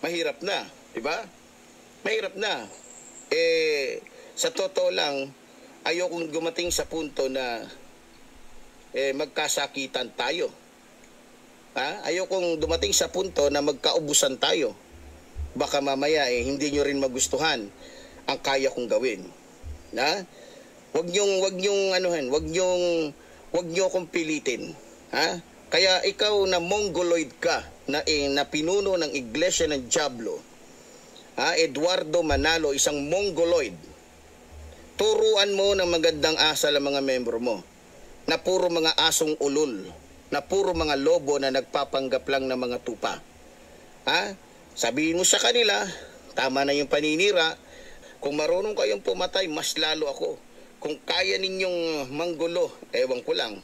mahirap na, di ba? Mahirap na. Sa totoo lang, ayokong gumating sa punto na magkasakitan tayo. Ayokong dumating sa punto na magkaubusan tayo. Baka mamaya hindi nyo rin magustuhan ang kaya kong gawin. Wag nyong anuhan, wag nyo akong pilitin. Kaya ikaw na mongoloid ka, na pinuno ng Iglesia ng Diablo, Eduardo Manalo, isang mongoloid, turuan mo ng magandang asal ang mga membro mo, na puro mga asong ulol, na puro mga lobo na nagpapanggap lang ng mga tupa. Sabihin mo sa kanila, tama na yung paninira, kung marunong kayong pumatay, mas lalo ako. Kung kaya ninyong manggulo, ewan ko lang.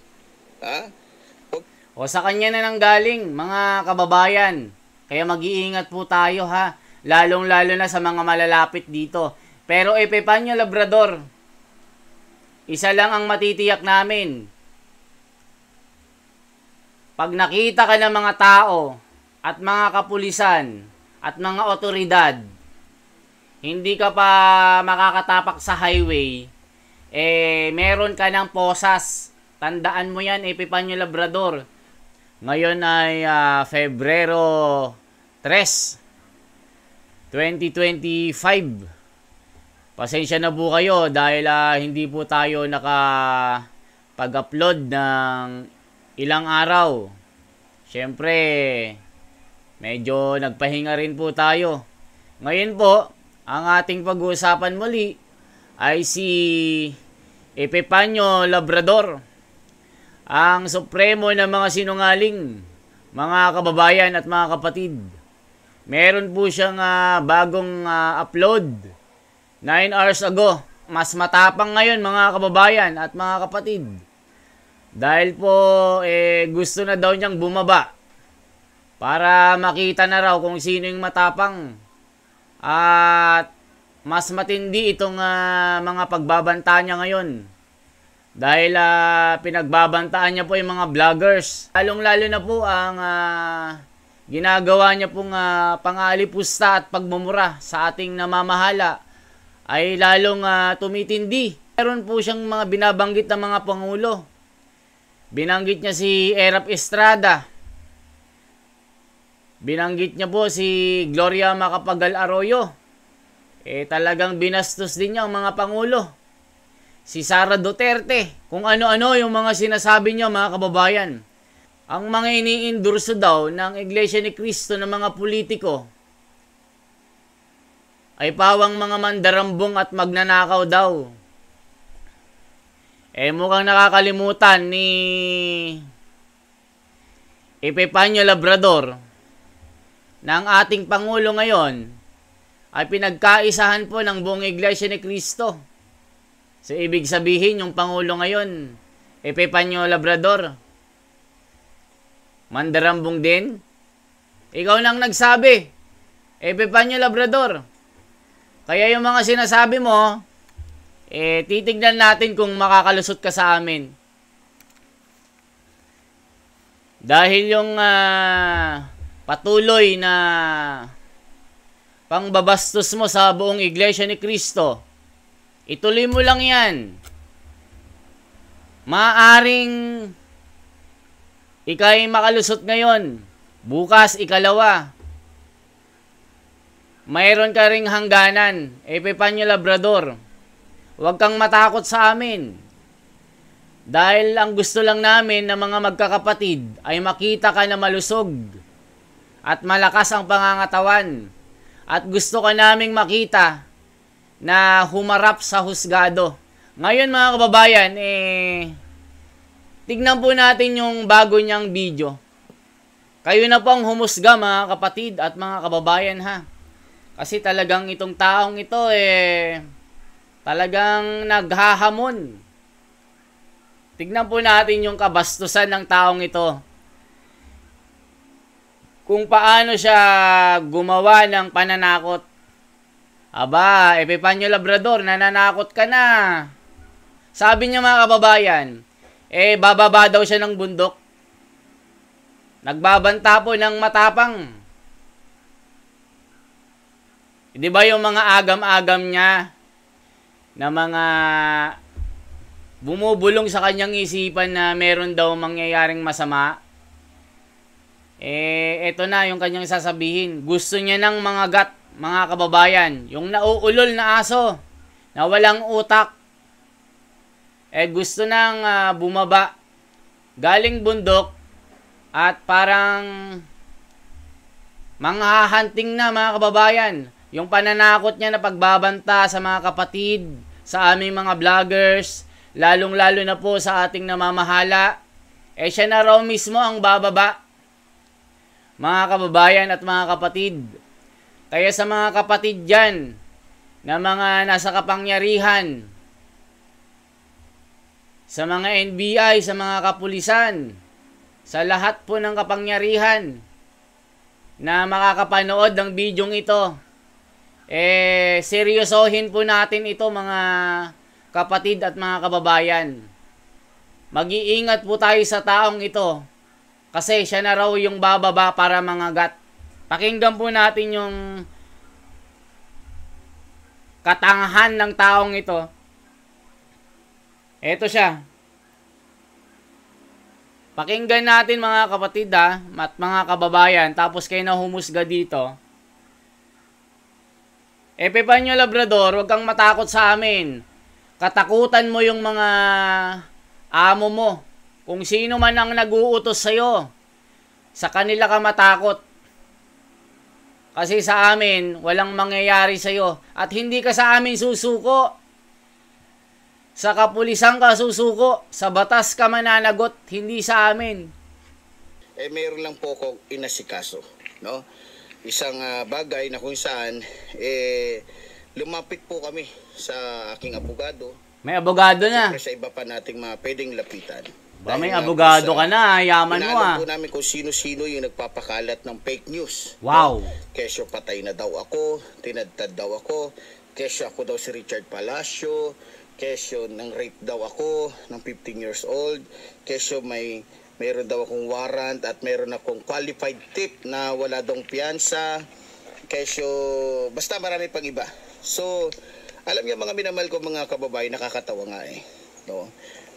O sa kanya na nang galing, mga kababayan. Kaya mag-iingat po tayo ha. Lalong-lalo na sa mga malalapit dito. Pero Epifanio Labrador, isa lang ang matitiyak namin. Pag nakita ka ng mga tao at mga kapulisan at mga otoridad, hindi ka pa makakatapak sa highway, meron ka ng posas. Tandaan mo yan, Epifanio Labrador. Ngayon ay Febrero 3, 2025. Pasensya na po kayo dahil hindi po tayo nakapag-upload ng ilang araw. Siyempre, medyo nagpahinga rin po tayo. Ngayon po, ang ating pag-uusapan muli ay si Epifanio Labrador, ang supremo ng mga sinungaling, mga kababayan at mga kapatid. Meron po siyang bagong upload 9 hours ago. Mas matapang ngayon mga kababayan at mga kapatid. Dahil po gusto na daw niyang bumaba para makita na raw kung sino yung matapang. At mas matindi itong mga pagbabanta niya ngayon. Dahil pinagbabantaan niya po yung mga vloggers. Lalong-lalo na po ang ginagawa niya pong pangalipusta at pagmumura sa ating namamahala ay lalong tumitindi. Meron po siyang mga binabanggit na mga pangulo. Binanggit niya si Erap Estrada. Binanggit niya po si Gloria Macapagal Arroyo. Talagang binastos din niya ang mga pangulo. Si Sara Duterte, kung ano-ano yung mga sinasabi niya mga kababayan. Ang mga ini-endorso daw ng Iglesia ni Cristo ng mga politiko ay pawang mga mandarambong at magnanakaw daw. Mukhang nakakalimutan ni Epifanio Labrador na ang ating Pangulo ngayon ay pinagkaisahan po ng buong Iglesia ni Cristo. So, ibig sabihin, yung Pangulo ngayon, Epifanio Labrador, mandarambong din. Ikaw nang nagsabi, Epifanio Labrador. Kaya yung mga sinasabi mo, titignan natin kung makakalusot ka sa amin. Dahil yung patuloy na pangbabastos mo sa buong Iglesia ni Cristo, ituloy mo lang yan. Maaring ika'y makalusot ngayon, bukas ikalawa. Mayroon ka ring hangganan, Epifanio Labrador. Huwag kang matakot sa amin. Dahil ang gusto lang namin ng mga magkakapatid ay makita ka na malusog at malakas ang pangangatawan. At gusto ka naming makita na humarap sa husgado. Ngayon mga kababayan, tignan po natin yung bago niyang video. Kayo na po ang humusga mga kapatid at mga kababayan ha. Kasi talagang itong taong ito talagang naghahamon. Tignan po natin yung kabastusan ng taong ito. Kung paano siya gumawa ng pananakot. Aba, Epifanio Labrador, nananakot ka na. Sabi niya mga kababayan, bababa daw siya ng bundok. Nagbabanta po ng matapang. Di ba yung mga agam-agam niya na mga bumubulong sa kanyang isipan na meron daw mangyayaring masama? Eto na yung kanyang sasabihin. Gusto niya ng mga gat, mga kababayan. Yung nauulol na aso, na walang utak. Gusto nang bumaba galing bundok at parang manghahunting na, mga kababayan. Yung pananakot niya na pagbabanta sa mga kapatid, sa aming mga vloggers, lalong-lalo na po sa ating namamahala, siya na raw mismo ang bababa, mga kababayan at mga kapatid. Kaya sa mga kapatid dyan, na mga nasa kapangyarihan, sa mga NBI, sa mga kapulisan, sa lahat po ng kapangyarihan na makakapanood ng bidyong ito, seryosohin po natin ito, mga kapatid at mga kababayan. Mag-iingat po tayo sa taong ito kasi siya na raw yung bababa para mangagat. Pakinggan po natin yung katangahan ng taong ito. Ito siya. Pakinggan natin, mga kapatid at mga kababayan, tapos kayo na humusga dito. Epifanio Labrador, huwag kang matakot sa amin. Katakutan mo yung mga amo mo. Kung sino man ang nag-uutos sa'yo, sa kanila ka matakot. Kasi sa amin, walang mangyayari sa'yo. At hindi ka sa amin susuko. Sa kapulisan ka susuko. Sa batas ka mananagot, hindi sa amin. Mayroon lang po akong inasikaso, no? Isang bagay na kung saan lumapit po kami sa aking abogado. May abogado na. Siyempre sa iba pa nating mga pwedeng lapitan. Ba, may abogado ka na, yaman mo Inaalam po namin kung sino-sino yung nagpapakalat ng fake news. Wow. Kesyo patay na daw ako, tinadtad daw ako, kesyo ako daw si Richard Palacio, kesyo nang rape daw ako ng 15 years old, kesyo meron daw akong warrant at meron akong qualified tip na wala daw piyansa. Kesyo, basta marami pang iba. So, alam niyo mga minamahal ko mga kababayan, nakakatawa nga no?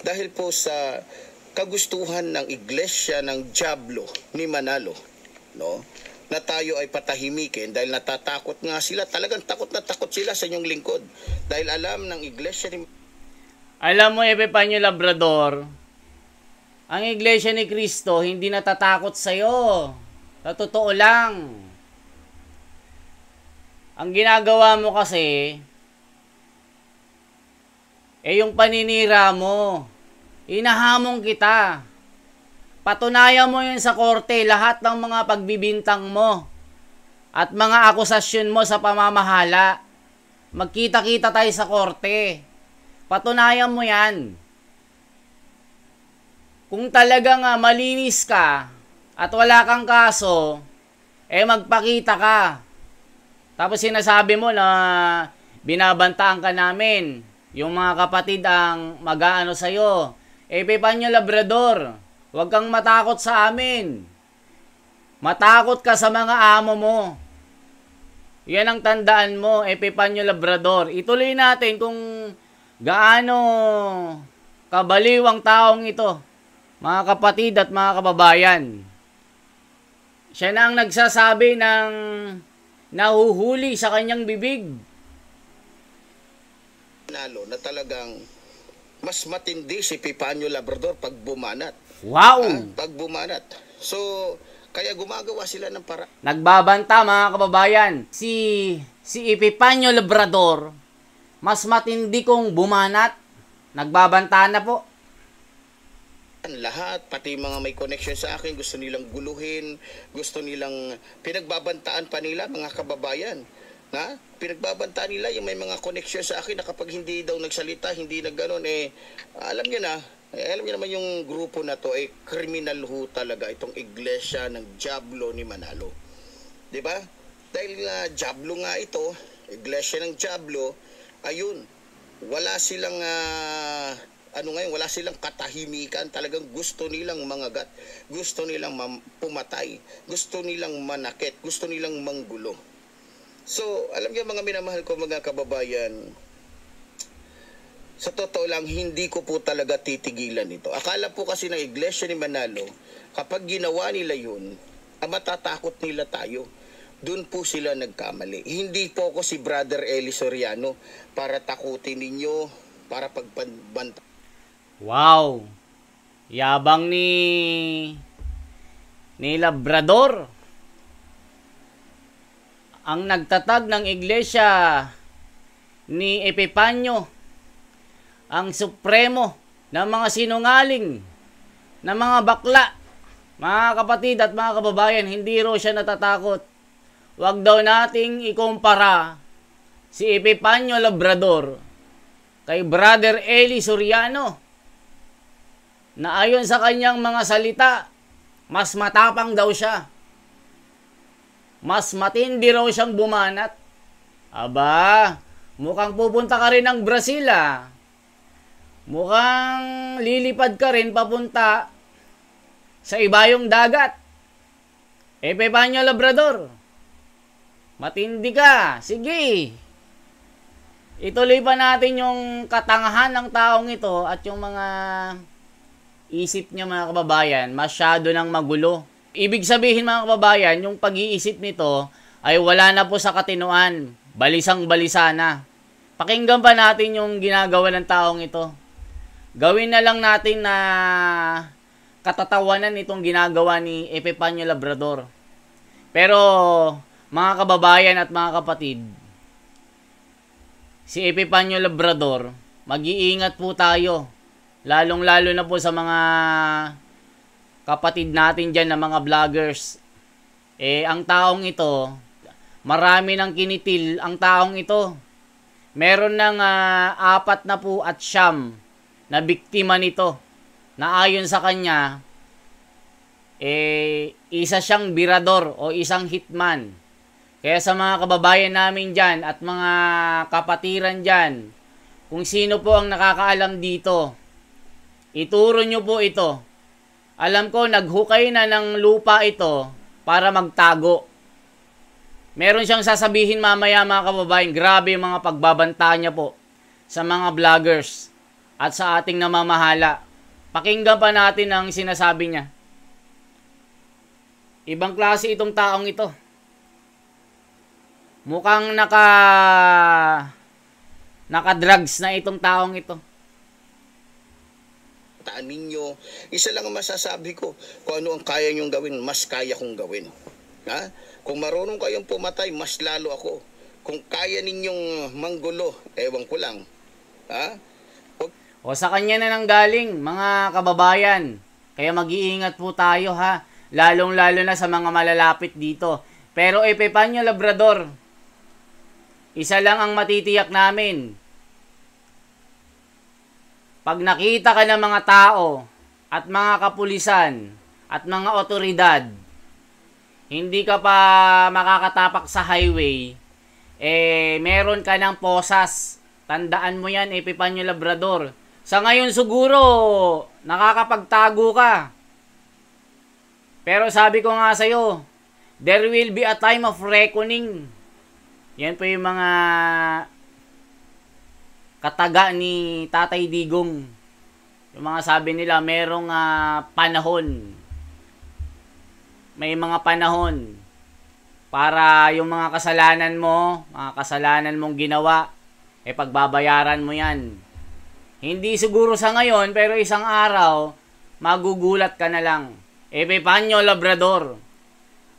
Dahil po sa kagustuhan ng iglesia ng Diablo ni Manalo, no? Na tayo ay patahimikin dahil natatakot nga sila, talagang takot na takot sila sa inyong lingkod. Dahil alam ng iglesia ni... Alam mo, Epifanio Labrador, ang iglesia ni Cristo hindi natatakot sa'yo. Sa totoo lang. Ang ginagawa mo kasi, yung paninira mo. Inahamon kita. Patunayan mo yun sa korte, lahat ng mga pagbibintang mo at mga akusasyon mo sa pamamahala. Magkita-kita tayo sa korte. Patunayan mo yan. Kung talagang malinis ka at wala kang kaso, magpakita ka. Tapos sinasabi mo na binabantaan ka namin. Yung mga kapatid ang mag-aano sa'yo. Epifanio Labrador, huwag kang matakot sa amin. Matakot ka sa mga amo mo. Yan ang tandaan mo, Epifanio Labrador. Ituloy natin kung gaano kabaliw ang taong ito, mga kapatid at mga kababayan. Siya na ang nagsasabi ng nahuhuli sa kanyang bibig. Nalo na talagang mas matindi si Epifanio Labrador pag bumanat. Wow! Pag bumanat. So, kaya gumagawa sila ng para. Nagbabanta, mga kababayan. Si Epifanio Labrador, mas matindi kong bumanat. Nagbabanta na po. Lahat, pati mga may connection sa akin, gusto nilang guluhin, gusto nilang pinagbabantaan pa nila, mga kababayan. Pinagbabantaan nila yung may mga connection sa akin na kapag hindi daw nagsalita, hindi nagganon, alam niyo na, alam niyo naman yung grupo na to, criminal ho talaga itong iglesia ng Diablo ni Manalo. 'Di ba? Dahil Diablo nga ito, iglesia ng Diablo, ayun, wala silang wala silang katahimikan, talagang gusto nilang mangagat, gusto nilang pumatay, gusto nilang manakit, gusto nilang manggulo. So, alam niyo mga minamahal ko mga kababayan, sa totoo lang, hindi ko po talaga titigilan ito. Akala po kasi ng Iglesia ni Manalo, kapag ginawa nila yun, matatakot nila tayo. Doon po sila nagkamali. Hindi po ako si Brother Eli Soriano para takutin ninyo, para pagbanta. Wow! Yabang ni Labrador. Ang nagtatag ng iglesia ni Epipanyo, ang supremo ng mga sinungaling, ng mga bakla. Mga kapatid at mga kababayan, hindi raw siya natatakot. Huwag daw nating ikumpara si Epipanyo Labrador kay Brother Eli Soriano, na ayon sa kanyang mga salita, mas matapang daw siya. Mas matindi raw siyang bumanat. Aba, mukhang pupunta ka rin ng Brazil ah. Mukhang lilipad ka rin papunta sa ibayong dagat. Epipanyo Labrador, matindi ka. Sige. Ituloy pa natin yung katangahan ng taong ito at yung mga isip niya mga kababayan, masyado nang magulo. Ibig sabihin mga kababayan, yung pag-iisip nito ay wala na po sa katinuan. Balisang-balisa na. Pakinggan pa natin yung ginagawa ng taong ito. Gawin na lang natin na katatawanan itong ginagawa ni Epipanyo Labrador. Pero mga kababayan at mga kapatid, si Epipanyo Labrador, mag-iingat po tayo. Lalong-lalo na po sa mga kapatid natin dyan na mga vloggers. Ang taong ito, marami ng kinitil ang taong ito. Meron ng 4 na po at 9 na biktima nito. Na ayon sa kanya, isa siyang birador o isang hitman. Kaya sa mga kababayan namin dyan at mga kapatiran dyan, kung sino po ang nakakaalam dito, ituro nyo po ito. Alam ko, naghukay na ng lupa ito para magtago. Meron siyang sasabihin mamaya mga kababayan, grabe yung mga pagbabanta niya po sa mga vloggers at sa ating namamahala. Pakinggan pa natin ang sinasabi niya. Ibang klase itong taong ito. Mukhang naka-drugs na itong taong ito. Ninyo, isa lang ang masasabi ko, kung ano ang kaya nyong gawin, mas kaya kong gawin. Ha? Kung marunong kayong pumatay, mas lalo ako. Kung kaya ninyong manggulo, ewan ko lang. Ha? O sa kanya na nanggaling, mga kababayan. Kaya mag-iingat po tayo ha. Lalong-lalo na sa mga malalapit dito. Pero Epipanyo Labrador, isa lang ang matitiyak namin. Pag nakita ka ng mga tao at mga kapulisan at mga otoridad, hindi ka pa makakatapak sa highway, meron ka ng posas. Tandaan mo yan, Epipanyo Labrador. Sa ngayon siguro, nakakapagtago ka. Pero sabi ko nga sa'yo, there will be a time of reckoning. Yan po yung mga kataga ni Tatay Digong. Yung mga sabi nila, merong panahon. May mga panahon para yung mga kasalanan mo, mga kasalanan mong ginawa, pagbabayaran mo yan. Hindi siguro sa ngayon, pero isang araw, magugulat ka na lang. Epipanyo Labrador.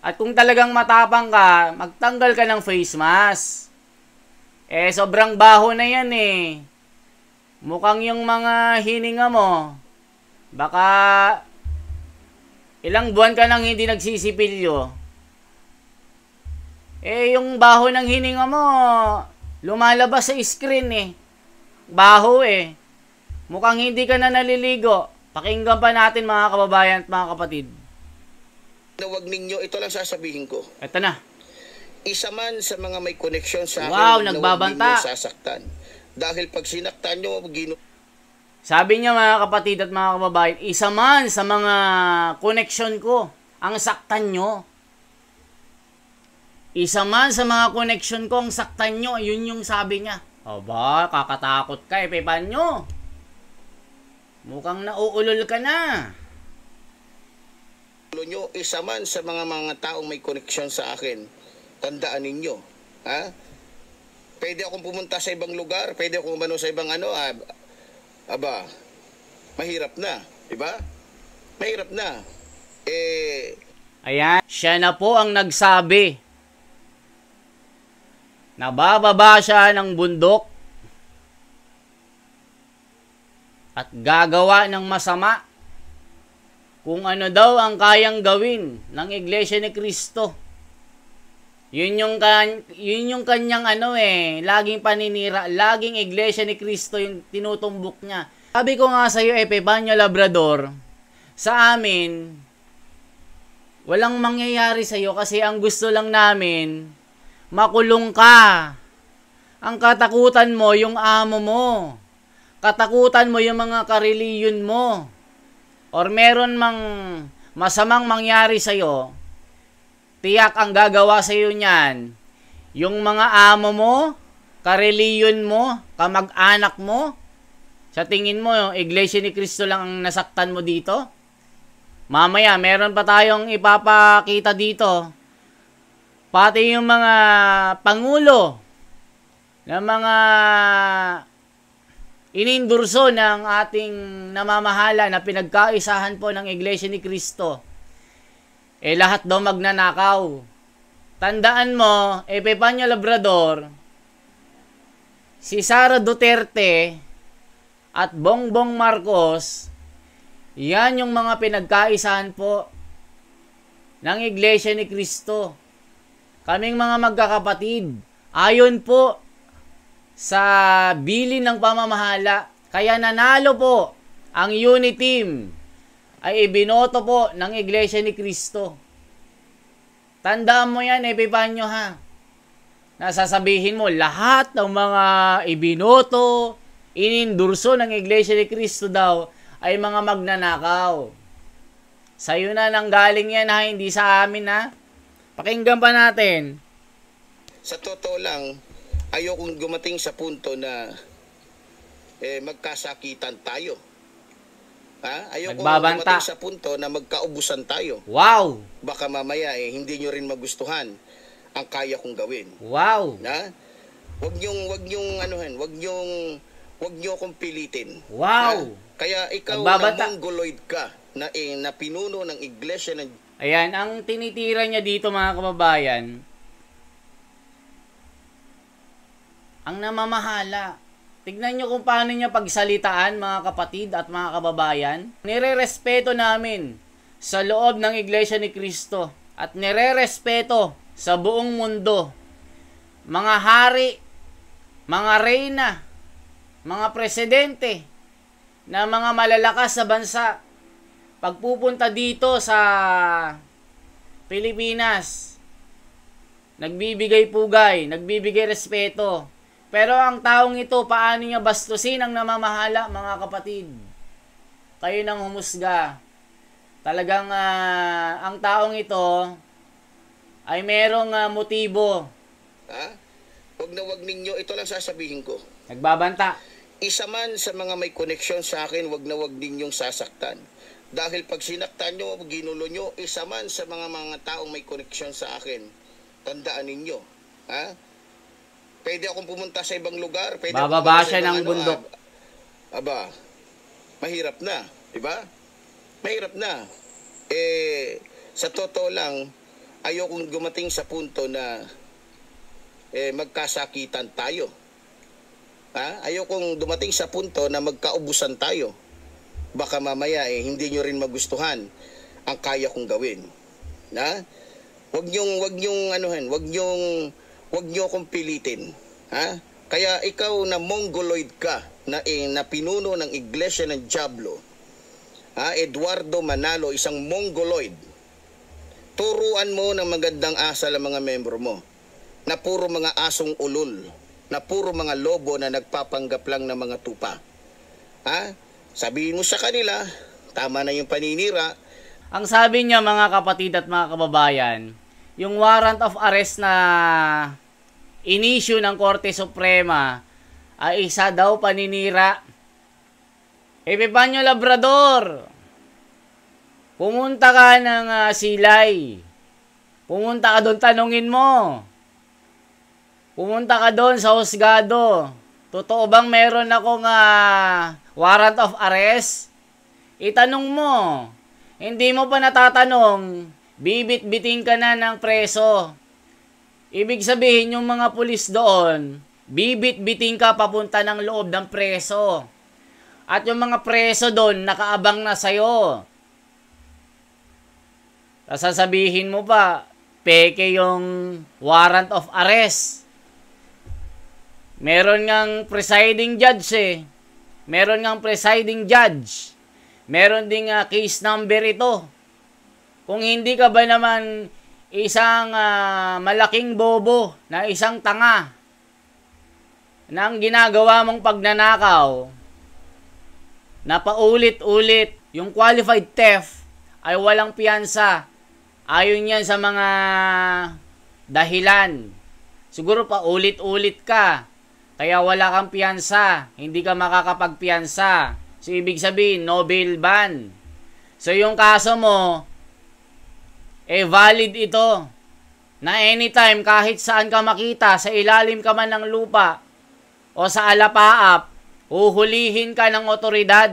At kung talagang matapang ka, magtanggal ka ng face mask. Sobrang baho na yan eh. Mukhang yung mga hininga mo, baka ilang buwan ka nang hindi nagsisipilyo. Yung baho ng hininga mo, lumalabas sa screen eh. Baho eh. Mukhang hindi ka na naliligo. Pakinggan pa natin mga kababayan at mga kapatid. Nawag ninyo, ito lang sasabihin ko. Ito na. Isa man sa mga may koneksyon sa akin, wow, na nagbabanta. huwag ninyo sasaktan. Dahil pag sinaktan nyo, sabi niya mga kapatid at mga kababayan, isa man sa mga koneksyon ko, ang saktan nyo. Isa man sa mga connection ko ang saktan nyo, yun yung sabi niya. Aba, kakatakot ka, Epifanio. Mukhang nauulol ka na. Nyo, isa man sa mga taong may koneksyon sa akin, tandaan ninyo, ha? Pwede akong pumunta sa ibang lugar, pwede akong umano sa ibang aba, mahirap na, di ba? Mahirap na. Ayan, siya na po ang nagsabi. Nabababa siya ng bundok at gagawa ng masama kung ano daw ang kayang gawin ng Iglesia ni Cristo. Yun yung kanyang laging paninira, laging Iglesia ni Cristo yung tinutumbok niya. Sabi ko nga sa iyo, Epifanio Labrador, sa amin, walang mangyayari sa iyo kasi ang gusto lang namin, makulong ka. Ang katakutan mo, yung amo mo. Katakutan mo yung mga kareliyon mo. Or meron mang masamang mangyari sa'yo, tiyak ang gagawa sa'yo niyan, yung mga amo mo, kareliyon mo, kamag-anak mo. Sa tingin mo, yung Iglesia ni Cristo lang ang nasaktan mo dito? Mamaya, meron pa tayong ipapakita dito. Pati yung mga pangulo ng mga inindurso ng ating namamahala na pinagkaisahan po ng Iglesia ni Cristo, lahat daw magnanakaw. Tandaan mo, Epifanio Labrador, si Sara Duterte at Bongbong Marcos, yan yung mga pinagkaisahan po ng Iglesia ni Cristo. Kaming mga magkakapatid, ayon po sa bilin ng pamamahala, kaya nanalo po ang unity team ay ibinoto po ng Iglesia ni Cristo. Tandaan mo yan, Epifanio, ha? Nasasabihin mo, lahat ng mga ibinoto, inindurso ng Iglesia ni Cristo daw ay mga magnanakaw. Sa'yo na nanggaling yan, ha? Hindi sa amin, ha? Pakinggan pa natin. Sa totoo lang, ayokong gumating sa punto na magkasakitan tayo. Ha? Ayokong gumating sa punto na magkaubusan tayo. Wow! Baka mamaya hindi nyo rin magustuhan ang kaya kong gawin. Wow! Ha? Wag nyo akong pilitin. Wow! Ha? Kaya ikaw na mongoloid ka na pinuno ng iglesia ng... Ayan, ang tinitira niya dito, mga kababayan, ang namamahala. Tignan nyo kung paano niya pagsalitaan, mga kapatid at mga kababayan. Nire-respeto namin sa loob ng Iglesia ni Cristo at nire-respeto sa buong mundo. Mga hari, mga reyna, mga presidente na mga malalakas sa bansa, pagpupunta dito sa Pilipinas, nagbibigay pugay, nagbibigay respeto. Pero ang taong ito, paano niya bastusin ang namamahala, mga kapatid? Kayo nang humusga. Talagang ang taong ito ay merong motibo. Ha? Wag na wag ninyo, ito lang sasabihin ko. Nagbabanta. Isa man sa mga may koneksyon sa akin, wag na wag ninyong sasaktan. Dahil pag sinaktan nyo, ginulo nyo, isa man sa mga taong may koneksyon sa akin, tandaan ninyo. Ha? Pwede akong pumunta sa ibang lugar. Pwede bababa siya ng bundok. Aba, mahirap na. Diba? Mahirap na. Sa totoo lang, ayokong gumating sa punto na magkasakitan tayo. Ha? Ayokong dumating sa punto na magkaubusan tayo. Baka mamaya hindi nyo rin magustuhan ang kaya kong gawin. Na? Wag nyo akong pilitin. Ha? Kaya ikaw na mongoloid ka na pinuno ng iglesia ng Diablo. Ha? Eduardo Manalo, isang mongoloid. Turuan mo ng magandang asal ang mga membro mo na puro mga asong ulol, na puro mga lobo na nagpapanggap lang ng mga tupa. Ha? Sabihin mo sa kanila, tama na yung paninira. Ang sabi niya, mga kapatid at mga kababayan, yung warrant of arrest na inisyu ng Korte Suprema ay isa daw paninira. Epifanio Labrador, pumunta ka ng Silay. Pumunta ka doon, tanungin mo. Pumunta ka doon sa husgado. Totoo bang meron akong warrant of arrest? Itanong mo. Hindi mo pa natatanong, bibit-biting ka na ng preso. Ibig sabihin yung mga pulis doon, bibit-biting ka papunta ng loob ng preso. At yung mga preso doon, nakaabang na sa'yo. Sasabihin mo pa, peke yung warrant of arrest. Meron ngang presiding judge Meron ngang presiding judge. Meron ding case number ito. Kung hindi ka ba naman isang malaking bobo na isang tanga na ang ginagawa mong pagnanakaw na paulit-ulit, yung qualified theft ay walang piyansa. Ayon yan sa mga dahilan. Siguro paulit-ulit ka, kaya wala kang piyansa, hindi ka makakapagpiyansa. So, ibig sabihin, no bail ban. So, yung kaso mo, valid ito. Na anytime, kahit saan ka makita, sa ilalim ka man ng lupa, o sa alapaap, uhulihin ka ng otoridad.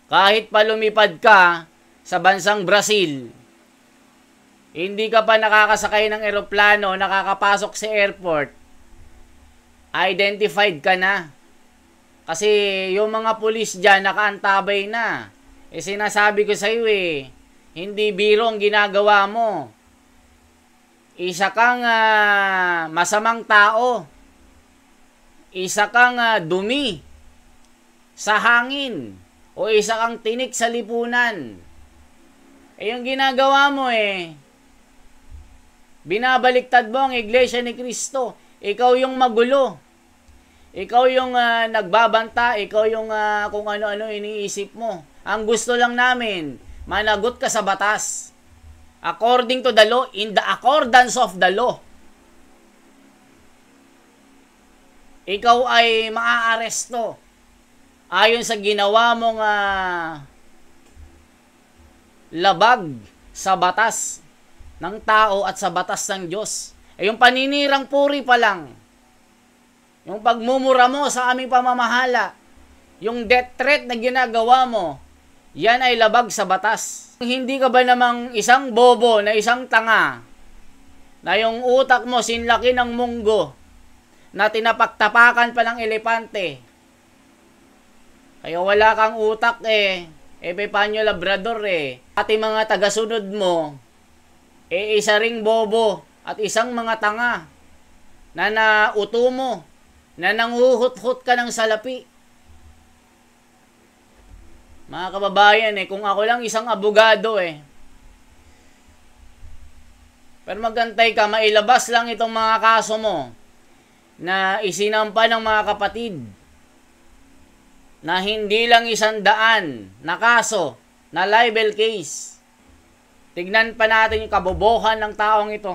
Kahit pa lumipad ka sa bansang Brazil, hindi ka pa nakakasakay ng eroplano, nakakapasok sa airport, identified ka na. Kasi yung mga pulis dyan, nakaantabay na. Sinasabi ko sa iyo hindi biro ang ginagawa mo. Isa kang masamang tao. Isa kang dumi sa hangin. O isa kang tinik sa lipunan. Yung ginagawa mo binabaliktad mo ang Iglesia ni Cristo. Ikaw yung magulo. Ikaw yung nagbabanta, ikaw yung kung ano-ano iniisip mo. Ang gusto lang namin, managot ka sa batas. According to the law, in the accordance of the law. Ikaw ay maaaresto ayon sa ginawa mong labag sa batas ng tao at sa batas ng Diyos. Yung paninirang puri pa lang, yung pagmumura mo sa aming pamamahala, yung death threat na ginagawa mo, yan ay labag sa batas. Hindi ka ba namang isang bobo na isang tanga, na yung utak mo sinlaki ng munggo, na tinapaktapakan pa ng elepante, kaya wala kang utak Epifanio Labrador Pati mga tagasunod mo, isa ring bobo at isang mga tanga, na nauto mo, na nanghuhut-hut ka ng salapi. Mga kababayan kung ako lang isang abogado pero magantay ka, mailabas lang itong mga kaso mo na isinampa ng mga kapatid na hindi lang 100 na kaso, na libel case. Tignan pa natin yung kabobohan ng taong ito.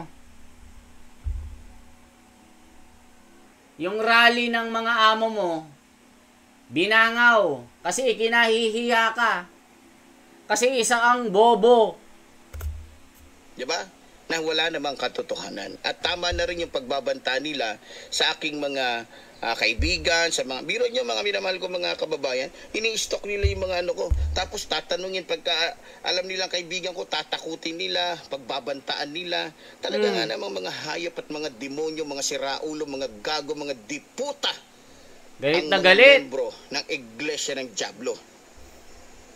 Yung rally ng mga amo mo, binangaw kasi ikinahihiya ka. Kasi isa ang bobo. Diba? Na wala namang katotohanan. At tama na rin yung pagbabanta nila sa aking mga kaibigan, sa mga biro nyo, mga minamahal ko mga kababayan, ini-stock nila yung mga ano ko. Tapos tatanungin pagka alam nilang kaibigan ko, tatakutin nila, pagbabantaan nila. Talaga nga namang mga hayop at mga demonyo, mga siraulo, mga gago, mga diputa. Galit na ang galit. Membro ng Iglesia ng Diablo.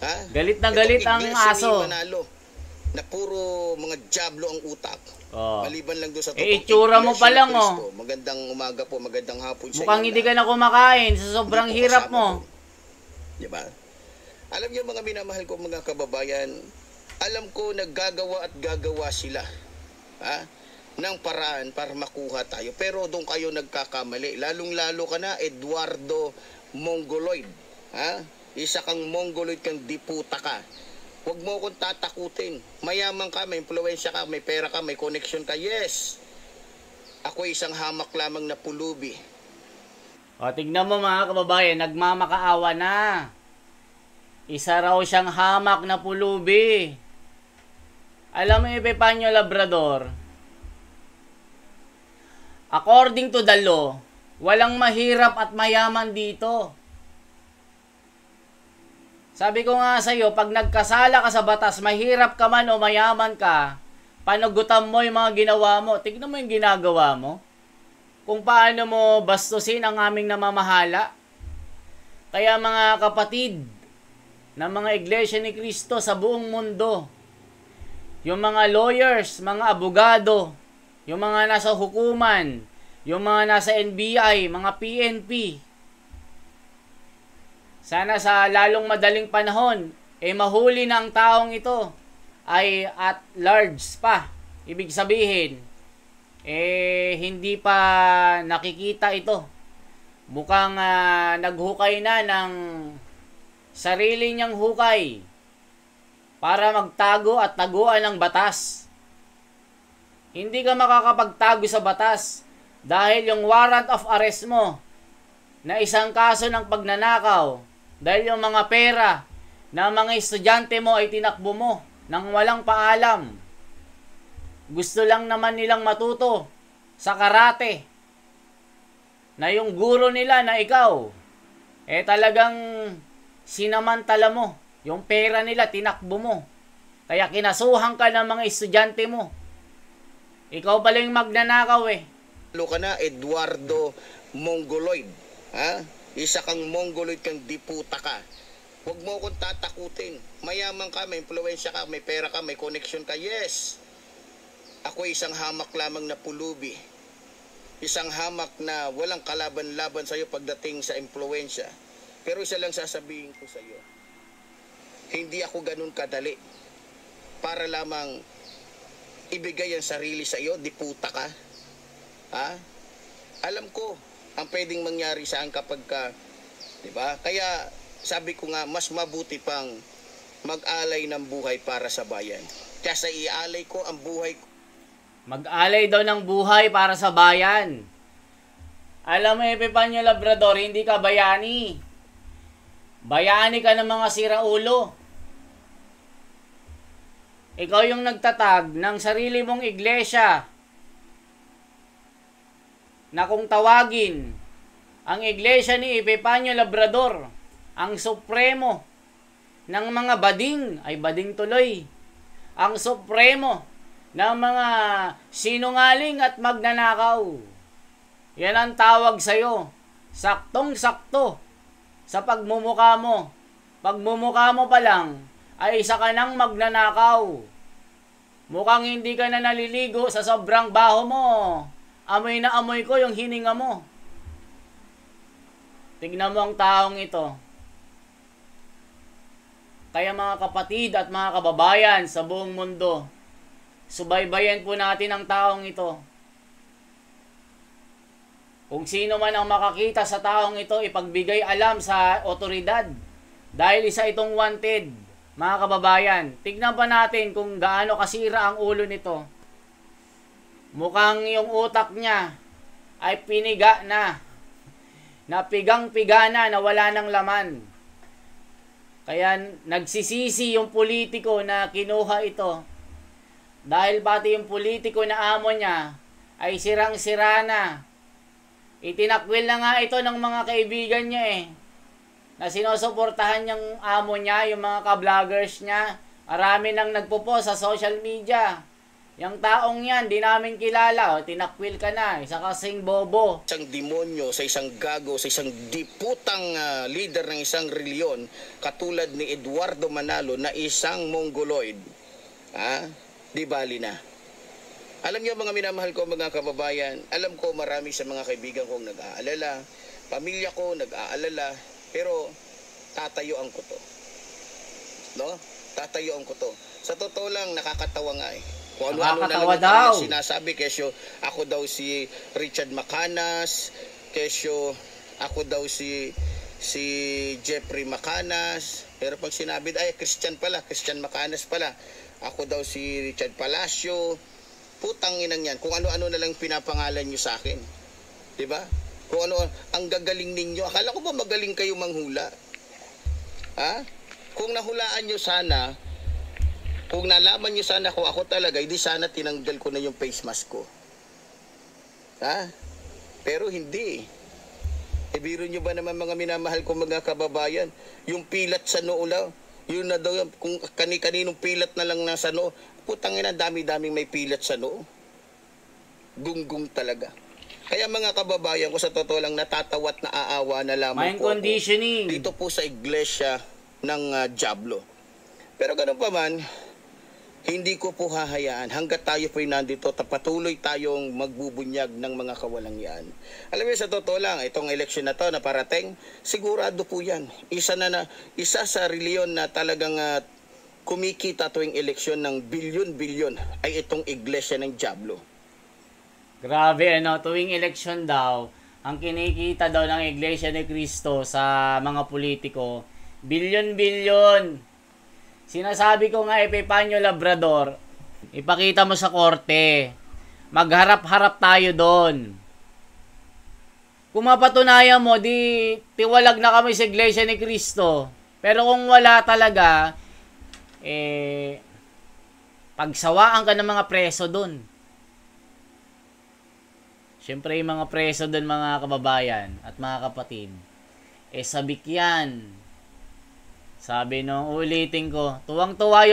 Ha? Galit na galit ang aso. Manalo, na puro mga Diablo ang utak. Maliban lang doon sa itsura mo pa lang Magandang umaga po, magandang hapon sa inyo. Mukhang hindi ka na kumakain sa sobrang hirap mo. Diba? Alam niyo mga minamahal ko mga kababayan, alam ko naggagawa at gagawa sila ng paraan para makuha tayo. Pero doon kayo nagkakamali. Lalong-lalo ka na, Eduardo Mongoloid. Isa kang Mongoloid, kang diputa ka. Huwag mo akong tatakutin. Mayaman ka, may impluwensya ka, may pera ka, may connection ka. Yes. Ako isang hamak lamang na pulubi. O, tignan mo mga kababayan, nagmamakaawa na. Isa raw siyang hamak na pulubi. Alam mo, Epifanio Labrador, according to the law, walang mahirap at mayaman dito. Sabi ko nga sa iyo, pag nagkasala ka sa batas, mahirap ka man o mayaman ka, panugutan mo yung mga ginawa mo. Tignan mo yung ginagawa mo. Kung paano mo bastusin ang aming namamahala. Kaya mga kapatid ng mga iglesia ni Cristo sa buong mundo, yung mga lawyers, mga abogado, yung mga nasa hukuman, yung mga nasa NBI, mga PNP, sana sa lalong madaling panahon, mahuli na ang taong ito ay at large pa. Ibig sabihin, hindi pa nakikita ito. Mukhang naghukay na ng sarili niyang hukay para magtago at taguan ng batas. Hindi ka makakapagtago sa batas dahil yung warrant of arrest mo na isang kaso ng pagnanakaw, dahil yung mga pera na mga estudyante mo ay tinakbo mo nang walang paalam. Gusto lang naman nilang matuto sa karate. Na yung guro nila na ikaw, talagang sinamantala mo. Yung pera nila, tinakbo mo. Kaya kinasuhan ka ng mga estudyante mo. Ikaw pala yung magnanakaw Lalo ka na, Eduardo Mongoloid. Ha? Isa kang Mongoloid, kang diputa ka. Huwag mo akong tatakutin. Mayaman ka, may impluwensya ka, may pera ka, may connection ka. Yes. Ako isang hamak lamang na pulubi. Isang hamak na walang kalaban-laban sa'yo pagdating sa impluwensya. Pero isa lang sasabihin ko sa'yo. Hindi ako ganun kadali. Para lamang ibigay ang sarili sa'yo, diputa ka. Ha? Alam ko ang pwedeng mangyari saan kapag ka, di ba? Kaya sabi ko nga, mas mabuti pang mag-alay ng buhay para sa bayan. Kaya ialay ko ang buhay ko. Mag-alay daw ng buhay para sa bayan. Alam mo, Epifanio Labrador, hindi ka bayani. Bayani ka ng mga siraulo. Ikaw yung nagtatag ng sarili mong iglesia na kung tawagin ang iglesia ni Epifanio Labrador, ang supremo ng mga bading, ay bading tuloy, ang supremo ng mga sinungaling at magnanakaw. Yan ang tawag sa'yo. Saktong-sakto sa pagmumukha mo. Pagmumukha mo pa lang, ay isa ka ng magnanakaw. Mukhang hindi ka na naliligo sa sobrang baho mo. Amoy na amoy ko yung hininga mo. Tignan mo ang taong ito. Kaya mga kapatid at mga kababayan sa buong mundo, subaybayan po natin ang taong ito. Kung sino man ang makakita sa taong ito, ipagbigay alam sa otoridad. Dahil isa itong wanted, mga kababayan. Tignan pa natin kung gaano kasira ang ulo nito. Mukhang yung utak niya ay piniga na. Napigang-piga na wala ng laman. Kaya nagsisisi yung politiko na kinuha ito. Dahil pati yung politiko na amo niya ay sirang-sira na. Itinakwil na nga ito ng mga kaibigan niya na sinusuportahan yung amo niya, yung mga ka-vloggers niya. Marami nang nagpo-post sa social media. Yung taong yan, di namin kilala. Tinakwil ka na. Isa kasing bobo. Isang demonyo, sa isang gago, sa isang diputang leader ng isang reliyon, katulad ni Eduardo Manalo na isang Mongoloid. Di bali na. Alam niyo mga minamahal ko mga kababayan, alam ko marami sa mga kaibigan kong nag-aalala, pamilya ko nag-aalala, pero tatayuan ko to. No? Tatayuan ko to. Sa totoo lang, nakakatawa nga Kung ano-ano na lang daw sinasabi, kesyo ako daw si Richard Macanas, kesyo ako daw si Jeffrey Macanas, Pero pag sinabi, ay, Christian pala, Christian Macanas pala, ako daw si Richard Palacio, putang inang yan, kung ano-ano na lang pinapangalan nyo sa akin. Diba? Kung ano, ang gagaling ninyo. Akala ko ba magaling kayo manghula? Ha? Kung nahulaan nyo sana, kung nalaman nyo sana kung ako talaga, hindi sana tinanggal ko na yung face mask ko. Ha? Pero hindi. E biro nyo ba naman mga minamahal ko mga kababayan, yung pilat sa noo lang, yun na daw, kung kani-kaninong pilat na lang nasa noo, putang ina, dami-daming may pilat sa noo. Gunggong talaga. Kaya mga kababayan ko, sa totoo lang, natatawat na aawa na lamang Mind po conditioning. ako dito po sa iglesia ng Diablo. Pero ganun pa man, hindi ko po hahayaan hanggat tayo po nandito, patuloy tayong magbubunyag ng mga kawalangyaan. Alam mo, sa totoo lang, itong eleksyon na to na parating, sigurado po yan. Isa sa reliyon na talagang kumikita tuwing eleksyon ng bilyon-bilyon ay itong iglesia ng Diablo. Grabe, tuwing eleksyon daw, ang kinikita daw ng Iglesia ni Cristo sa mga politiko, bilyon-bilyon. Sinasabi ko nga, Epifanio Labrador, ipakita mo sa korte. Magharap-harap tayo doon. Kung mapatunayan mo, di tiwalag na kami sa Iglesia ni Cristo. Pero kung wala talaga, pagsawaan ka ng mga preso doon. Siyempre, yung mga preso doon, mga kababayan at mga kapatid, sabik yan. Sabi nung ulitin ko, tuwang-tuwa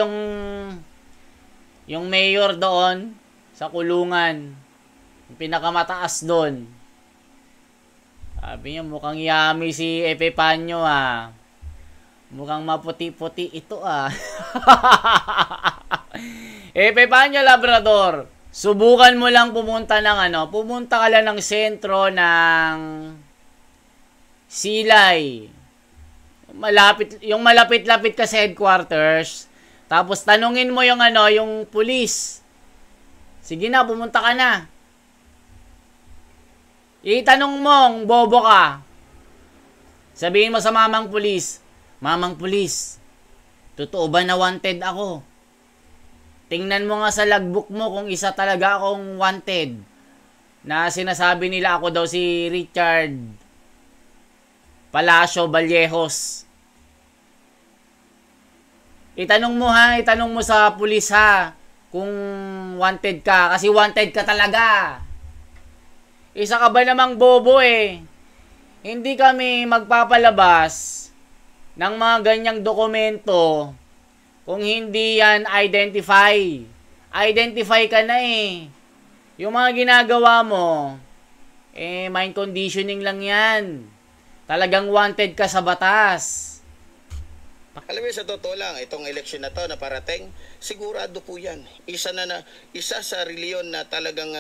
yung mayor doon sa kulungan. Yung pinakamataas doon. Sabi niya, mukhang yummy si Epifanio Mukhang maputi-puti ito Epifanio Labrador, subukan mo lang pumunta ka lang ng sentro ng Silay. Yung malapit-lapit ka sa headquarters, tapos tanungin mo yung police. Sige na, pumunta ka na. Itanong mo, bobo ka. Sabihin mo sa mamang police, Mamang police, totoo ba na wanted ako? Tingnan mo nga sa logbook mo kung isa talaga akong wanted. Na sinasabi nila ako daw si Richard Palacio Vallejos. Itanong mo sa pulis kung wanted ka, kasi wanted ka talaga. Isa ka ba namang bobo Hindi kami magpapalabas ng mga ganyang dokumento kung hindi yan identify. Identify ka na Yung mga ginagawa mo, mind conditioning lang yan. Talagang wanted ka sa batas. Alam mo, sa totoo lang, itong eleksyon na to na parating, sigurado po yan. Isa sa reliyon na talagang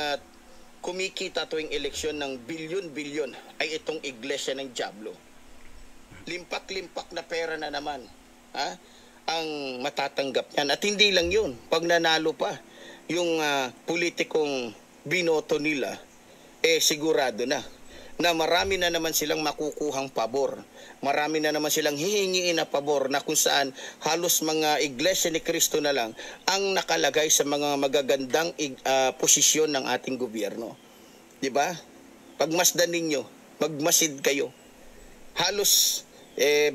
kumikita tuwing eleksyon ng bilyon-bilyon ay itong iglesia ng Diablo. Limpak-limpak na pera na naman ang matatanggap yan. At hindi lang yun, pag nanalo pa yung politikong binoto nila, sigurado na marami na naman silang makukuhang pabor. Marami na naman silang hihingiin na pabor na kung saan halos mga iglesia ni Cristo na lang ang nakalagay sa mga magagandang posisyon ng ating gobyerno. Diba? Pagmasdan ninyo, magmasid kayo. Halos,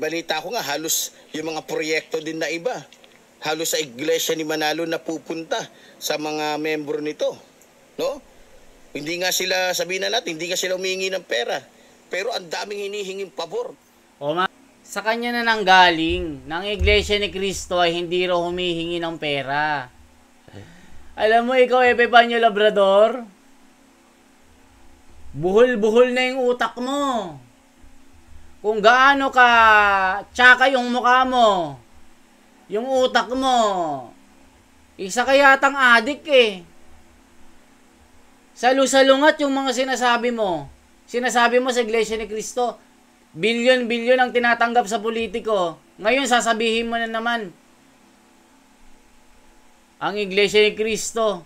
balita ko nga, halos yung mga proyekto din na iba. Halos sa iglesia ni Manalo na pupunta sa mga membro nito. No? Hindi nga sila, sabihin na natin, hindi nga sila humingi ng pera. Pero ang daming hinihinging pabor. Sa kanya na nanggaling, ng Iglesia ni Cristo ay hindi raw humihingi ng pera. Alam mo, ikaw, Epifanio Labrador, buhol-buhol na yung utak mo. Kung gaano ka tsaka yung mukha mo, yung utak mo, isa ka yatang adik Salu-salungat yung mga sinasabi mo. Sinasabi mo sa Iglesia ni Cristo, bilyon-bilyon ang tinatanggap sa politiko. Ngayon, sasabihin mo na naman, ang Iglesia ni Cristo,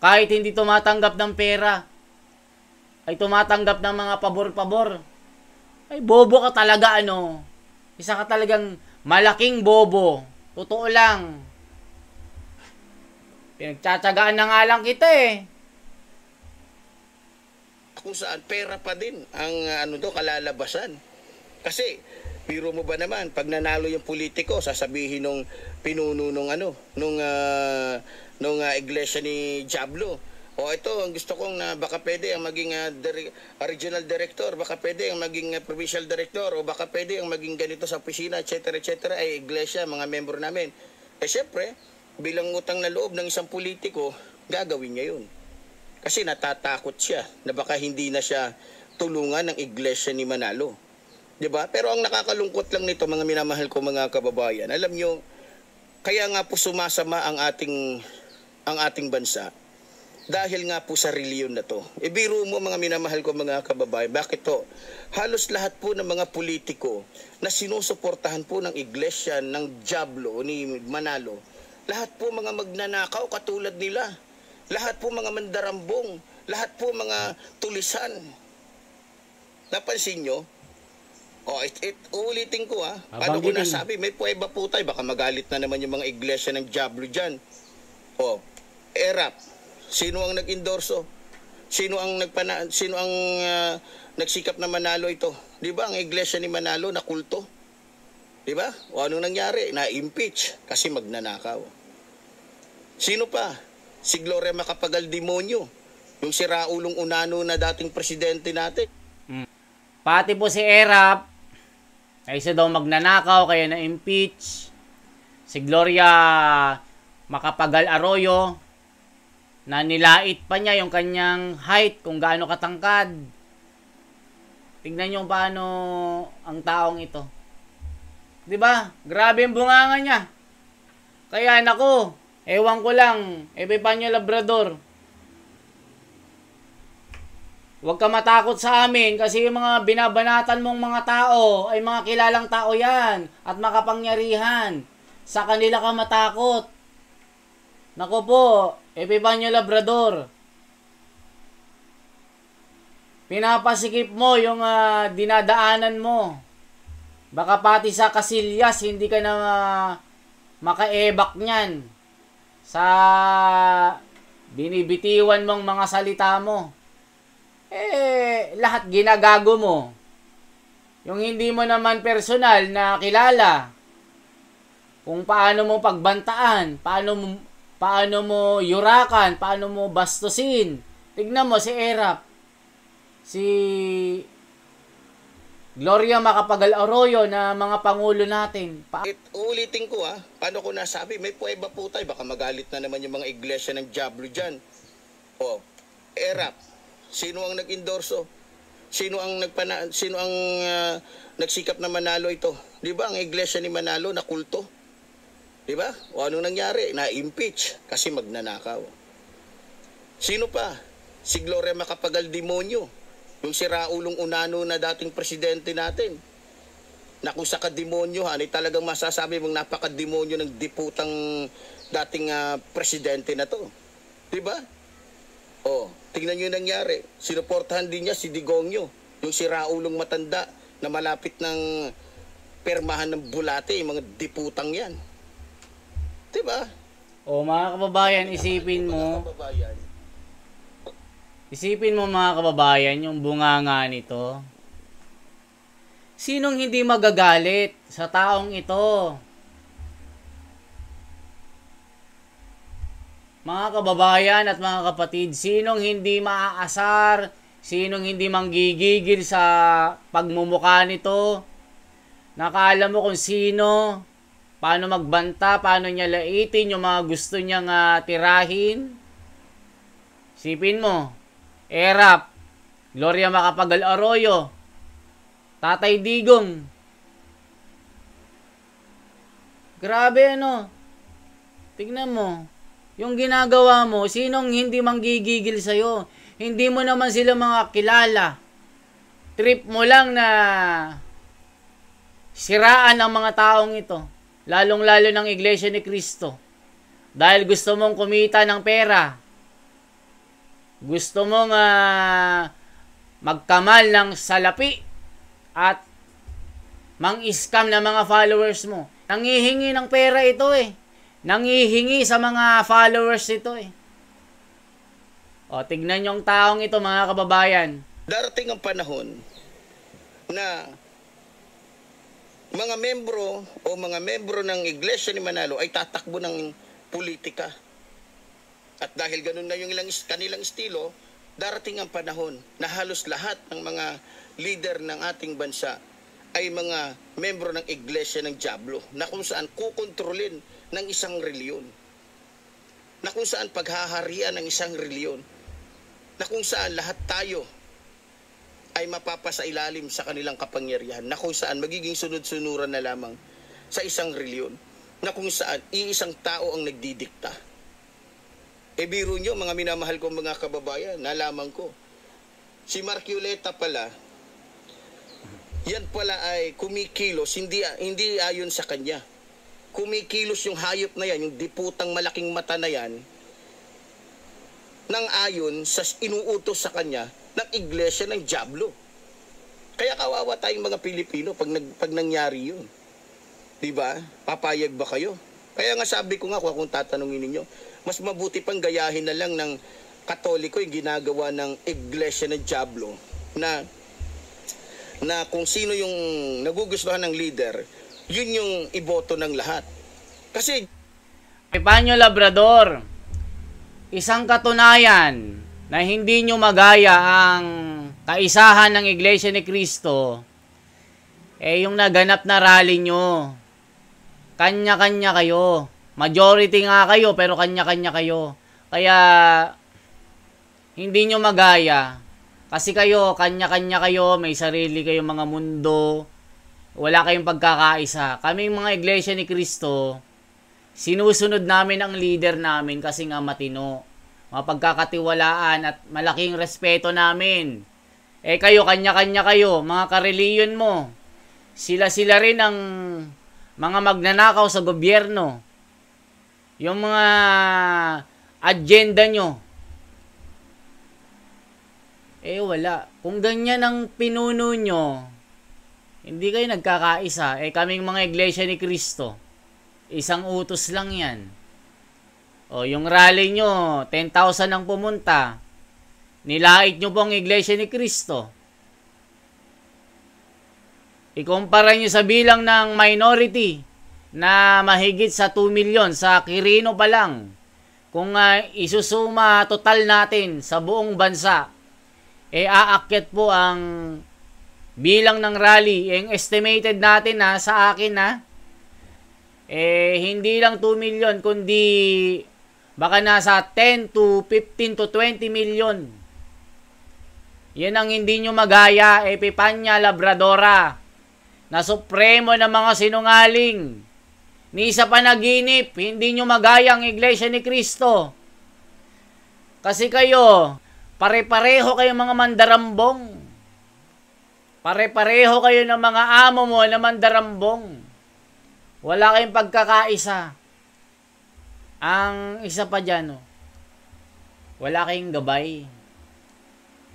kahit hindi tumatanggap ng pera, ay tumatanggap ng mga pabor-pabor. Ay, bobo ka talaga, Isa ka talagang malaking bobo. Totoo lang. Pinagtsatsagaan na nga lang kita eh. Kung saan pera pa din ang kalalabasan. Kasi biro mo ba naman pag nanalo yung politiko, sasabihin nung pinuno nung iglesia ni Diablo, o ito ang gusto kong na baka pwede ang maging regional director, baka pwede ang maging provincial director, o baka pwede ang maging ganito sa opisina, etc. etc. ay iglesia, mga membro namin. Syempre, bilang utang na loob ng isang politiko, gagawin niya yun. Kasi natatakot siya na baka hindi na siya tulungan ng iglesia ni Manalo. 'Di ba? Pero ang nakakalungkot lang nito, mga minamahal ko mga kababayan, alam nyo, kaya nga po sumasama ang ating bansa dahil nga po sa reliyon na to. Biro mo mga minamahal ko mga kababayan, bakit to? Halos lahat po ng mga politiko na sinusuportahan po ng iglesia ng Diablo ni Manalo, lahat po mga magnanakaw katulad nila. Lahat po mga mandarambong, lahat po mga tulisan. Napansin nyo? Uulitin ko Paano ko nasabi? May puweba po tayo. Baka magalit na naman yung mga iglesia ng Diablo dyan. ERAP. Sino ang nag-endorso? Sino ang nagsikap na Manalo ito? Di ba ang iglesia ni Manalo na kulto? Di ba? O anong nangyari? Na-impeach kasi magnanakaw. Sino pa? Si Gloria Macapagal Demonyo, yung si Raulong Unano na dating presidente natin. Pati po si ERAP, ay isa daw magnanakaw kaya na-impeach. Si Gloria Macapagal Arroyo, na nilait pa niya yung kanyang height, kung gaano katangkad. Tingnan niyo paano ang taong ito. 'Di ba? Grabe yung bunganga niya. Kaya nako, ewan ko lang, Epifanio Labrador, huwag ka matakot sa amin kasi yung mga binabanatan mong mga tao ay mga kilalang tao yan at makapangyarihan. Sa kanila ka matakot. Nako po, Epifanio Labrador, pinapasikip mo yung dinadaanan mo. Baka pati sa Casillas hindi ka na makaebak niyan sa binibitiwan mong mga salita mo. Lahat ginagago mo. Yung hindi mo naman personal na kilala, kung paano mo pagbantaan, paano mo yurakan, paano mo bastusin. Tignan mo si ERAP, si Gloria Macapagal Arroyo na mga pangulo natin. Uulitin ko paano ko nasabi? May puweba po tayo. Baka magalit na naman yung mga iglesia ng Diablo dyan. ERAP. Sino ang nag-endorso? Sino ang nagsikap na Manalo ito? Di ba ang iglesia ni Manalo na kulto? Di ba? O anong nangyari? Na-impeach kasi magnanakaw. Sino pa? Si Gloria Macapagal Demonyo. Yung si Raulong Unano na dating presidente natin. Na kung sa kademonyo, ay talagang masasabi mong napakademonyo ng diputang dating presidente na to. Diba? Tingnan nyo yung nangyari. Sinuportahan din niya si Digongyo. Yung si Raulong matanda na malapit ng permahan ng bulate, yung mga diputang yan. Diba? Mga kababayan, Isipin mo mga kababayan, yung bunganga nito. Sinong hindi magagalit sa taong ito? Mga kababayan at mga kapatid, sinong hindi maaasar, sinong hindi manggigigil sa pagmumukha nito? Nakaalam mo kung sino, paano magbanta, paano niya laitin yung mga gusto niyang tirahin? Isipin mo. ERAP, Gloria Macapagal Arroyo, Tatay Digong. Grabe Tignan mo. Yung ginagawa mo, sinong hindi manggigigil sa'yo? Hindi mo naman sila mga kilala. Trip mo lang na siraan ang mga taong ito. Lalong-lalo ng Iglesia ni Cristo. Dahil gusto mong kumita ng pera. Gusto mong magkamal ng salapi at mang-scam na mga followers mo. Nangihingi ng pera ito eh. Nangihingi sa mga followers ito eh. O, tignan yung taong ito mga kababayan. Darating ang panahon na mga membro ng Iglesia ni Manalo ay tatakbo ng politika. At dahil ganun na yung kanilang estilo, darating ang panahon na halos lahat ng mga leader ng ating bansa ay mga membro ng Iglesia ng Diablo, na kung saan kukontrolin ng isang reliyon, na kung saan paghaharian ng isang reliyon, na kung saan lahat tayo ay mapapasailalim sa kanilang kapangyarihan, na kung saan magiging sunod-sunuran na lamang sa isang reliyon, na kung saan iisang tao ang nagdidikta. E biro nyo, mga minamahal kong mga kababayan, nalaman ko, si Marcoleta pala, yan pala ay kumikilos, hindi ayon sa kanya. Kumikilos yung hayop na yan, yung diputang malaking mata na yan, nang ayon sa inuutos sa kanya ng Iglesia ng Diablo. Kaya kawawa tayong mga Pilipino pag nangyari yun. Diba? Papayag ba kayo? Kaya nga sabi ko nga, kung akong tatanungin ninyo, mas mabuti pang gayahin na lang ng Katoliko yung ginagawa ng Iglesia ng Diablo, na kung sino yung nagugustuhan ng leader, yun yung iboto ng lahat. Kasi Epanyo Labrador, isang katunayan na hindi nyo magaya ang kaisahan ng Iglesia ni Cristo, yung naganap na rally nyo. Kanya-kanya kayo. Majority nga kayo, pero kanya-kanya kayo. Kaya, hindi nyo magaya. Kasi kayo, kanya-kanya kayo, may sarili kayong mga mundo, wala kayong pagkakaisa. Kaming mga Iglesia ni Cristo, sinusunod namin ang leader namin kasi nga matino, mapagkakatiwalaan at malaking respeto namin. Kayo, kanya-kanya kayo, mga kareliyon mo. Sila-sila rin ang mga magnanakaw sa gobyerno. Yung mga agenda nyo. Wala. Kung ganyan ang pinuno nyo, hindi kayo nagkakaisa. Kaming mga Iglesia ni Cristo, isang utos lang yan. Yung rally nyo, 10,000 ang pumunta. Nilait nyo po ang Iglesia ni Cristo. Ikumpara nyo sa bilang ng minority na mahigit sa 2 million sa Quirino pa lang. Kung isusuma total natin sa buong bansa, aakyat po ang bilang ng rally. Yung estimated natin sa akin hindi lang 2 million, kundi baka nasa 10 to 15 to 20 million. Yan ang hindi nyo magaya, Epipanya Labradora, na supremo ng mga sinungaling. Ni sa panaginip, hindi nyo magaya ang Iglesia ni Cristo. Kasi kayo, pare-pareho kayo mga mandarambong. Pare-pareho kayo ng mga amo mo na mandarambong. Wala kayong pagkakaisa. Ang isa pa dyan, wala kayong gabay.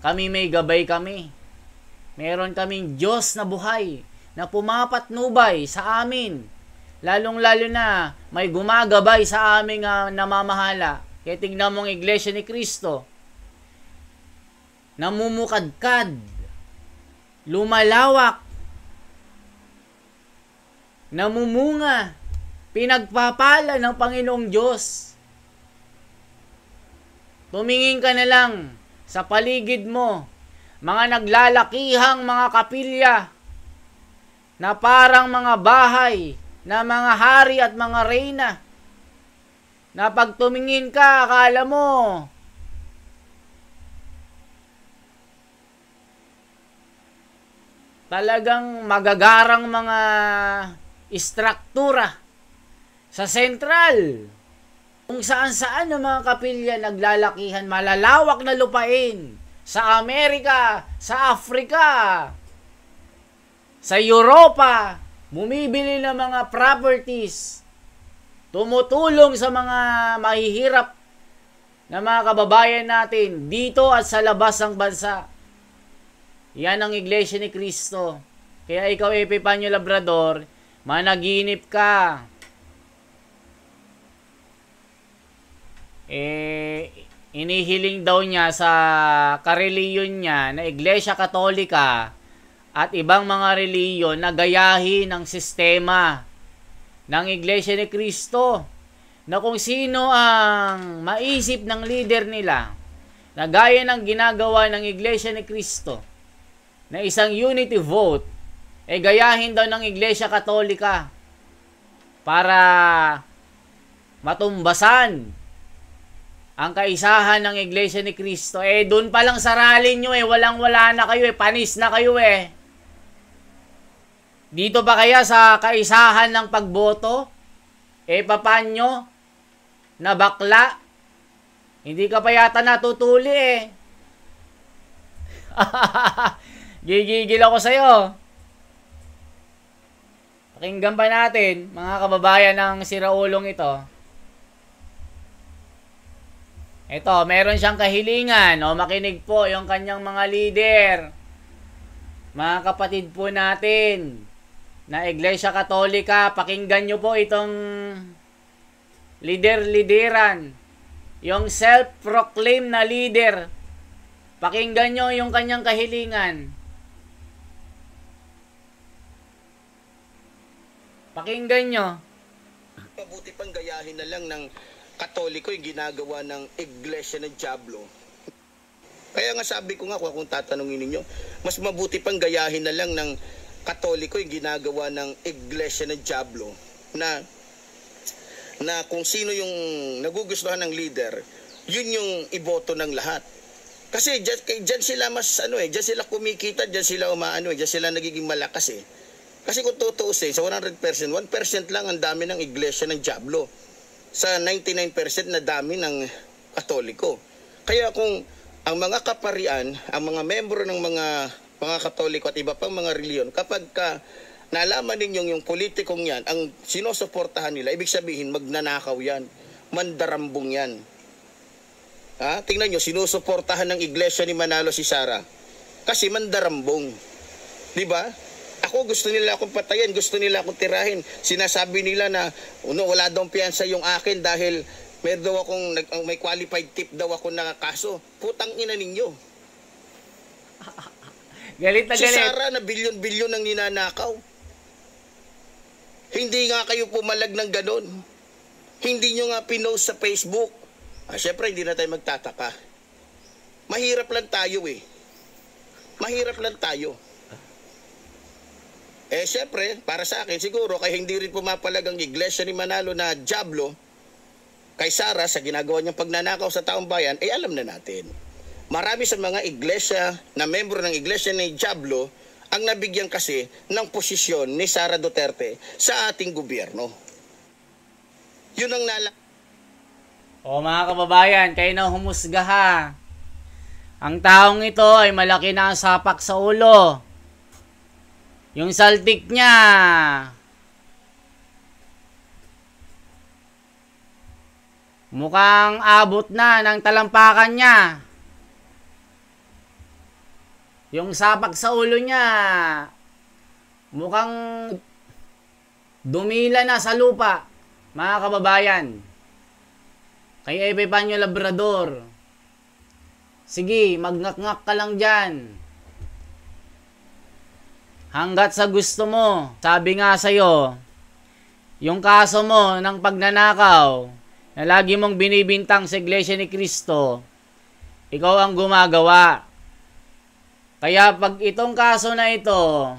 Kami may gabay kami. Meron kaming Diyos na buhay na pumapatnubay sa amin. Lalong-lalo na may gumagabay sa aming namamahala. Kaya tingnan mo ang Iglesia ni Cristo. Namumukadkad, lumalawak, namumunga, pinagpapala ng Panginoong Diyos. Tumingin ka na lang sa paligid mo, mga naglalakihang mga kapilya na parang mga bahay na mga hari at mga reyna, na pag tumingin ka, akala mo talagang magagarang mga istruktura sa sentral. Kung saan-saan ng mga kapilya naglalakihan, malalawak na lupain sa Amerika, sa Africa, sa Europa, bumibili ng mga properties, tumutulong sa mga mahihirap na mga kababayan natin dito at sa labas ng bansa. Yan ang Iglesia ni Cristo. Kaya ikaw, Epifanio Labrador, managinip ka. Inihiling daw niya sa kareliyon niya na Iglesia Katolika at ibang mga reliyon na gayahin ang sistema ng Iglesia ni Cristo, na kung sino ang maisip ng leader nila na gaya ng ginagawa ng Iglesia ni Cristo na isang unity vote, gayahin daw ng Iglesia Katolika para matumbasan ang kaisahan ng Iglesia ni Cristo. Doon pa lang sa rally nyo, walang-wala na kayo, panis na kayo Dito ba kaya sa kaisahan ng pagboto? Papanyo na bakla? Hindi ka pa yata natutuli Gigigil ako sa'yo. Pakinggan pa natin, mga kababayan ng siraulong ito. Ito, meron siyang kahilingan. Makinig po yung kanyang mga leader. Mga kapatid po natin na Iglesia Katolika, pakinggan nyo po itong lideran. Yung self-proclaimed na leader. Pakinggan nyo yung kanyang kahilingan. Pakinggan nyo. Mabuti pang gayahin na lang ng Katoliko yung ginagawa ng Iglesia ng Diablo. Kaya nga sabi ko nga, kung tatanungin ninyo, mas mabuti pang gayahin na lang ng Katoliko yung ginagawa ng Iglesia ng Diablo, na kung sino yung nagugustuhan ng leader, yun yung iboto ng lahat. Kasi dyan sila mas dyan sila kumikita, dyan sila dyan sila nagiging malakas Kasi kung tutuusin, sa 100%, 1% lang ang dami ng Iglesia ng Diablo sa 99% na dami ng Katoliko. Kaya kung ang mga kaparian, ang mga membro ng mga Katoliko at iba pang mga reliyon, kapag nalaman ninyong yung politikong yan, ang sinusuportahan nila, ibig sabihin magnanakaw yan, mandarambong yan. Tingnan nyo, sinusuportahan ng Iglesia ni Manalo si Sara kasi mandarambong. Di ba? Ako, gusto nila akong patayin, gusto nila akong tirahin. Sinasabi nila na wala daw piyansa yung akin dahil may qualified tip daw ako na kaso. Putang ina ninyo. Galit na si galit. Sara na bilyon-bilyon ang ninanakaw. Hindi nga kayo pumalag ng ganon. Hindi nyo nga pinost sa Facebook. Siyempre, hindi na tayo magtataka. Mahirap lang tayo Mahirap lang tayo. Siyempre, para sa akin, siguro, kaya hindi rin pumapalag ang Iglesia ni Manalo na Diablo kay Sara sa ginagawa niyang pagnanakaw sa taong bayan, alam na natin. Marami sa mga iglesia na membro ng Iglesia ni Diablo ang nabigyan kasi ng posisyon ni Sara Duterte sa ating gobyerno. Yun ang mga kababayan, kayo na humusga ha. Ang taong ito ay malaki na ang sapak sa ulo. Yung saltik niya, mukhang abot na ng talampakan niya. Yung sapak sa ulo niya, mukhang dumila na sa lupa, mga kababayan. Kay Epifanio Labrador, sige, magngak-ngak ka lang dyan. Hanggat sa gusto mo. Sabi nga sa'yo, yung kaso mo ng pagnanakaw na lagi mong binibintang sa Iglesia ni Cristo, ikaw ang gumagawa. Kaya pag itong kaso na ito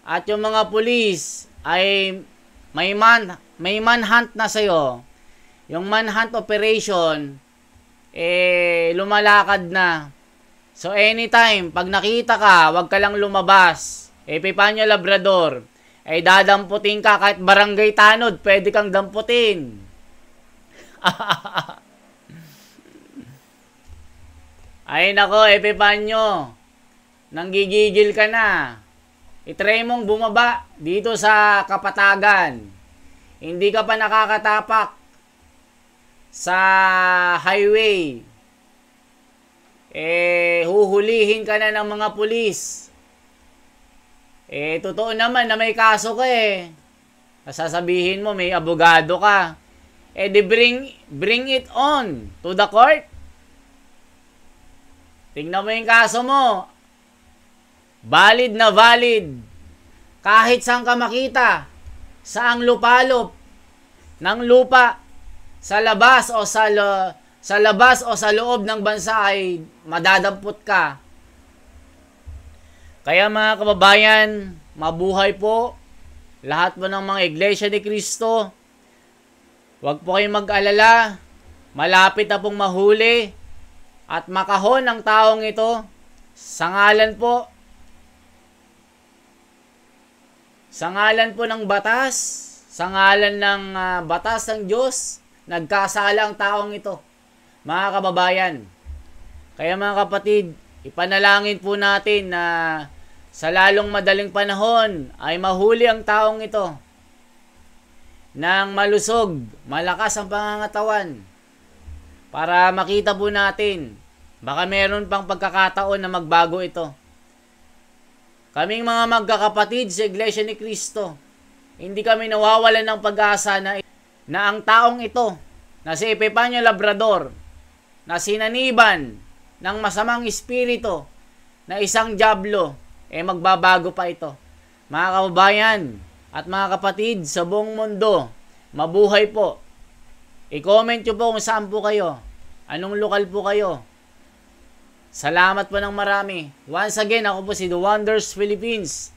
at yung mga pulis ay may manhunt na sa'yo, yung manhunt operation, lumalakad na. So anytime, pag nakita ka, wag ka lang lumabas. Epifanio Labrador, dadamputin ka kahit barangay tanod, pwede kang damputin. Ay nako, Epifanio, nanggigigil ka na. I-try mong bumaba dito sa Kapatagan. Hindi ka pa nakakatapak sa highway. Huhulihin ka na ng mga pulis. Totoo naman na may kaso ka eh. Sasabihin mo may abogado ka. Di bring it on to the court. Tingnan mo yung kaso mo. Valid na valid. Kahit saan ka makita. Saang lupalop ng lupa sa labas o sa labas o sa loob ng bansa ay madadampot ka. Kaya mga kababayan, mabuhay po lahat po ng mga iglesia ni Cristo. Huwag po kayong mag-alala. Malapit na pong mahuli at makahon ang taong ito sa ngalan po ng batas, sa ngalan ng batas ng Diyos, nagkasala ang taong ito. Mga kababayan, kaya mga kapatid, ipanalangin po natin na sa lalong madaling panahon ay mahuli ang taong ito nang malusog, malakas ang pangangatawan para makita po natin baka meron pang pagkakataon na magbago ito. Kaming mga magkakapatid sa Iglesia ni Cristo, hindi kami nawawalan ng pag-asa na ang taong ito na si Epifanio Labrador na sinaniban ng masamang espiritu na isang dyablo, magbabago pa ito. Mga kababayan at mga kapatid sa buong mundo, mabuhay po. I-comment nyo po kung saan po kayo. Anong lokal po kayo. Salamat po ng marami. Once again, ako po si The Wonders Philippines.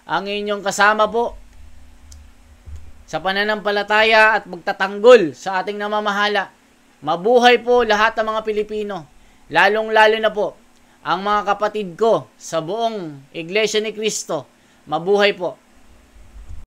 Ang inyong kasama po sa pananampalataya at magtatanggol sa ating namamahala. Mabuhay po lahat ng mga Pilipino. Lalong-lalo na po ang mga kapatid ko sa buong Iglesia ni Cristo. Mabuhay po.